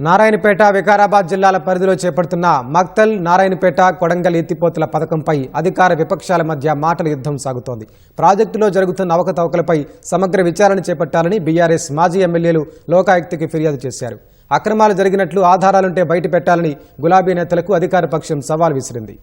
నారాయణపేట వికారాబాద్ జిల్లాల పరిధిలో చేపడుతున్న మక్తల్ నారాయణపేట కొడంగల్ ఎత్తిపోతల పథకంపై అధికార విపక్షాల మధ్య మాటల యుద్ధం సాగుతోంది. ప్రాజెక్టులో జరుగుతున్న అవకతవకలపై సమగ్ర విచారణ చేపట్టాలని బీఆర్ఎస్ మాజీ ఎమ్మెల్యేలు లోకాయుక్తకి ఫిర్యాదు చేశారు. అక్రమాలు జరిగినట్లు ఆధారాలుంటే బయట పెట్టాలని గులాబీ నేతలకు అధికార పక్షం సవాల్ విసిరింది.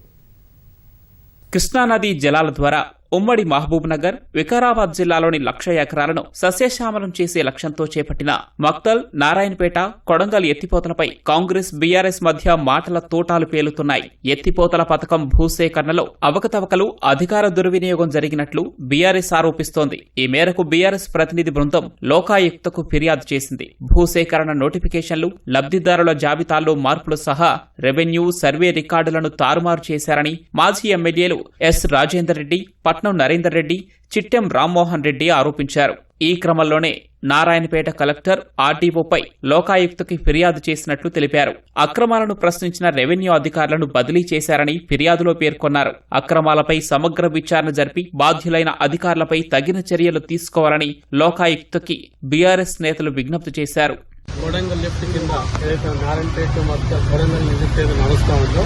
కృష్ణానది జలాల ద్వారా ఉమ్మడి మహబూబ్ నగర్, వికారాబాద్ జిల్లాలోని 1,00,000 ఎకరాలను సస్యశ్యామలం చేసే లక్ష్యంతో చేపట్టిన మక్తల్, నారాయణపేట, కొడంగల్ ఎత్తిపోతలపై కాంగ్రెస్, బీఆర్ఎస్ మధ్య మాటల తోటాలు పేలుతున్నాయి. ఎత్తిపోతల పథకం భూసేకరణలో అవకతవకలు, అధికార దుర్వినియోగం జరిగినట్లు బీఆర్ఎస్ ఆరోపిస్తోంది. ఈ మేరకు బీఆర్ఎస్ ప్రతినిధి బృందం లోకాయుక్తకు ఫిర్యాదు చేసింది. భూసేకరణ నోటిఫికేషన్లు, లబ్దిదారుల జాబితాల్లో మార్పులు సహా రెవెన్యూ, సర్వే రికార్డులను తారుమారు చేశారని మాజీ ఎమ్మెల్యేలు ఎస్ రాజేందర్ రెడ్డి, పట్నం నరేందర్ రెడ్డి, చిట్టెం రామ్మోహన్ రెడ్డి ఆరోపించారు. ఈ క్రమంలోనే నారాయణపేట కలెక్టర్ ఆర్డీఓపై లోకాయుక్తకి ఫిర్యాదు చేసినట్లు తెలిపారు. అక్రమాలను ప్రశ్నించిన రెవెన్యూ అధికారులను బదిలీ చేశారని ఫిర్యాదులో పేర్కొన్నారు. అక్రమాలపై సమగ్ర విచారణ జరిపి బాధ్యులైన అధికారులపై తగిన చర్యలు తీసుకోవాలని లోకాయుక్తకి బీఆర్ఎస్ నేతలు విజ్ఞప్తి చేశారు. కొడంగల్ లెఫ్ట్ కింద ఏదైతే నారాయణపేట మొత్తం కొడంగల్ నిజం నడుస్తూ ఉందో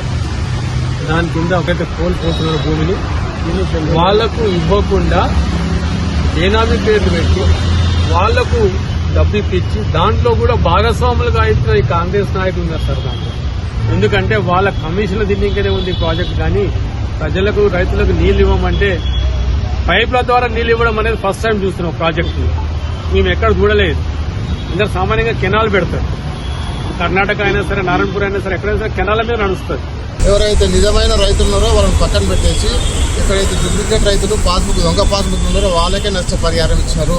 దాని కింద ఒకైతే కోల్పోతున్న భూమిని వాళ్లకు ఇవ్వకుండా ఏనామీ పేర్లు పెట్టి వాళ్లకు డబ్బు ఇప్పించి దాంట్లో కూడా భాగస్వాములుగా అవుతున్న ఈ కాంగ్రెస్ నాయకులు ఉన్నారు సార్. దాంట్లో ఎందుకంటే వాళ్ళ కమిషన్లు దిన్నింకనే ఉంది ప్రాజెక్ట్. కానీ ప్రజలకు, రైతులకు నీళ్లు ఇవ్వమంటే పైప్ల ద్వారా నీళ్లు ఇవ్వడం అనేది ఫస్ట్ టైం చూస్తున్నాం ప్రాజెక్టు. మేము ఎక్కడ చూడలేదు. ఇంకా సామాన్యంగా కెనాల్ పెడతారు. కర్ణాటక అయినా సరే, నారాయణపూర్ అయినా సరే, ఎక్కడైనా సరే కెనాల మీద నడుస్తుంది. ఎవరైతే నిజమైన రైతులు ఉన్నారో వాళ్ళని పక్కన పెట్టేసి ఎక్కడైతే డూప్లికేట్ రైతులు దొంగ పాస్బుక్ ఉన్నారో వాళ్ళకే నష్టపరిహారం ఇచ్చినారు.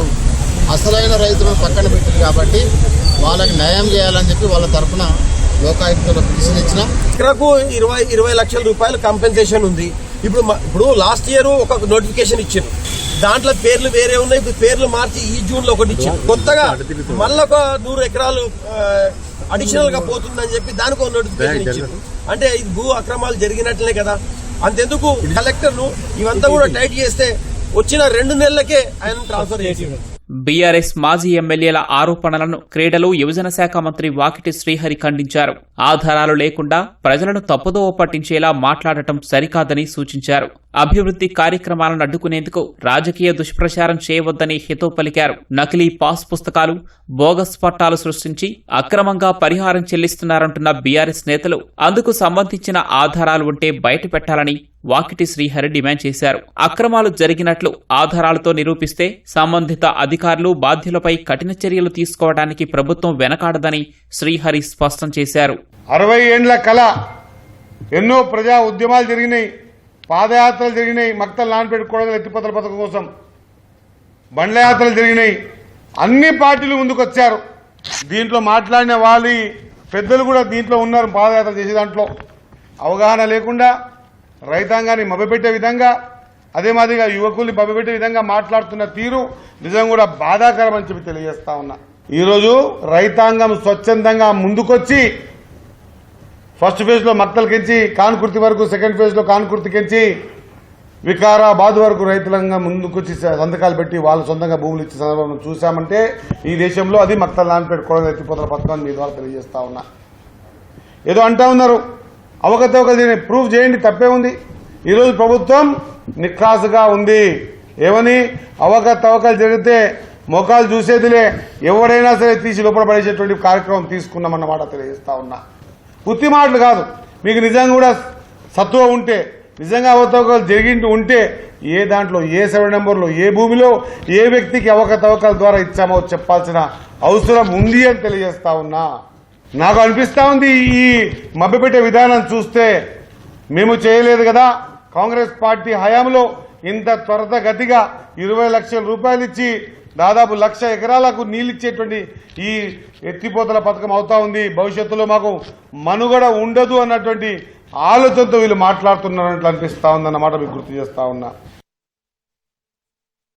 అసలైన రైతులను పక్కన పెట్టారు కాబట్టి వాళ్ళకి న్యాయం చేయాలని చెప్పి వాళ్ళ తరఫున లోకాయుక్తలో పిటిషన్ ఇచ్చిన. ఎకరకు 20 లక్షల రూపాయలు కంపెన్సేషన్ ఉంది. ఇప్పుడు లాస్ట్ ఇయర్ ఒక నోటిఫికేషన్ ఇచ్చారు. దాంట్లో పేర్లు వేరే ఉన్నాయి. ఇప్పుడు పేర్లు మార్చి ఈ జూన్ లో ఒకటి ఇచ్చారు. కొత్తగా మళ్ళీ ఒక 100 ఎకరాలు అడిషనల్ గా పోతుందని చెప్పి దానికి ఒక నోటిఫికేషన్ ఇచ్చారు. అంటే ఇది భూ అక్రమాలు జరిగినట్లే కదా. అంతెందుకు కలెక్టర్ ను ఇవంతా కూడా టైట్ చేస్తే వచ్చిన 2 నెలలకే ఆయన ట్రాన్స్ఫర్ చేసి. బీఆర్ఎస్ మాజీ ఎమ్మెల్యేల ఆరోపణలను క్రీడలు, యువజన శాఖ మంత్రి వాకిటి శ్రీహరి ఖండించారు. ఆధారాలు లేకుండా ప్రజలను తప్పుదోవ పట్టించేలా మాట్లాడటం సరికాదని సూచించారు. అభివృద్ది కార్యక్రమాలను అడ్డుకునేందుకు రాజకీయ దుష్ప్రచారం చేయవద్దని హితవు పలికారు. నకిలీ పాస్ పుస్తకాలు, బోగస్ పట్టాలు సృష్టించి అక్రమంగా పరిహారం చెల్లిస్తున్నారంటున్న బీఆర్ఎస్ నేతలు అందుకు సంబంధించిన ఆధారాలు ఉంటే బయట పెట్టాలని వాకిటి శ్రీహరి డిమాండ్ చేశారు. అక్రమాలు జరిగినట్లు ఆధారాలతో నిరూపిస్తే సంబంధిత అధికారులు, బాధ్యులపై కఠిన చర్యలు తీసుకోవడానికి ప్రభుత్వం వెనకాడదని శ్రీహరి స్పష్టం చేశారు. 60 ఏండ్ల కళ, ఎన్నో ప్రజా ఉద్యమాలు జరిగినాయి, పాదయాత్రలు జరిగినాయి. మక్తల్, నారాయణపేట, కొడంగల్ ఎత్తిపోతల పథకం కోసం బండ్లయాత్రలు జరిగినాయి. అన్ని పార్టీలు ముందుకొచ్చారు. దీంట్లో మాట్లాడిన వాళ్ళు పెద్దలు కూడా దీంట్లో ఉన్నారు. పాదయాత్ర చేసే దాంట్లో అవగాహన లేకుండా రైతాంగాన్ని మభ్యపెట్టే విధంగా, అదే మాదిరిగా యువకుల్ని మభ్యపెట్టే విధంగా మాట్లాడుతున్న తీరు నిజం కూడా బాధాకరం అని చెప్పి తెలియజేస్తా ఉన్నా. ఈరోజు రైతాంగం స్వచ్ఛందంగా ముందుకొచ్చి ఫస్ట్ ఫేజ్ లో మక్తల్కించి కాన్కుర్తి వరకు, సెకండ్ ఫేజ్ లో కాన్కుర్తికించి వికారాబాద్ వరకు రైతులంగా ముందుకొచ్చి సంతకాలు పెట్టి వాళ్ళు సొంతంగా భూములు ఇచ్చే సందర్భం చూశామంటే ఈ దేశంలో అది మక్తల్, నారాయణపేట, కొడంగల్ ఎత్తిపోతల పథకం మీ ద్వారా తెలియజేస్తా ఉన్నా. ఏదో అంటా ఉన్నారు, అవకతవకలు ప్రూఫ్ చేయండి, తప్పే ఉంది. ఈరోజు ప్రభుత్వం నిఖాసుగా ఉంది. ఏమని అవకతవకలు జరిగితే మొఖాలు చూసేదిలే, ఎవరైనా సరే తీసి లోపల పడేసేటువంటి కార్యక్రమం తీసుకున్నామన్నమాట తెలియజేస్తా ఉన్నా. ఉత్తి మాటలు కాదు. మీకు నిజంగా కూడా సత్తువ ఉంటే, నిజంగా అవకతవకలు జరిగి ఉంటే ఏ దాంట్లో, ఏ సర్వే నెంబర్లో, ఏ భూమిలో, ఏ వ్యక్తికి అవకతవకల ద్వారా ఇచ్చామో చెప్పాల్సిన అవసరం ఉంది అని తెలియజేస్తా ఉన్నా. నాకు అనిపిస్తా ఉంది ఈ మభ్యపెట్టే విధానం చూస్తే మేము చేయలేదు కదా. కాంగ్రెస్ పార్టీ హయాంలో ఇంత త్వరితగతిగా 20 లక్షల రూపాయలు ఇచ్చి దాదాపు 1,00,000 ఎకరాలకు నీళ్లిచ్చేటువంటి ఈ ఎత్తిపోతల పథకం అవుతా ఉంది. భవిష్యత్తులో మాకు మనుగడ ఉండదు అన్నటువంటి ఆలోచనతో వీళ్ళు మాట్లాడుతున్నారన్నట్లు అనిపిస్తా ఉందన్నమాట మీకు గుర్తు చేస్తా ఉన్నా.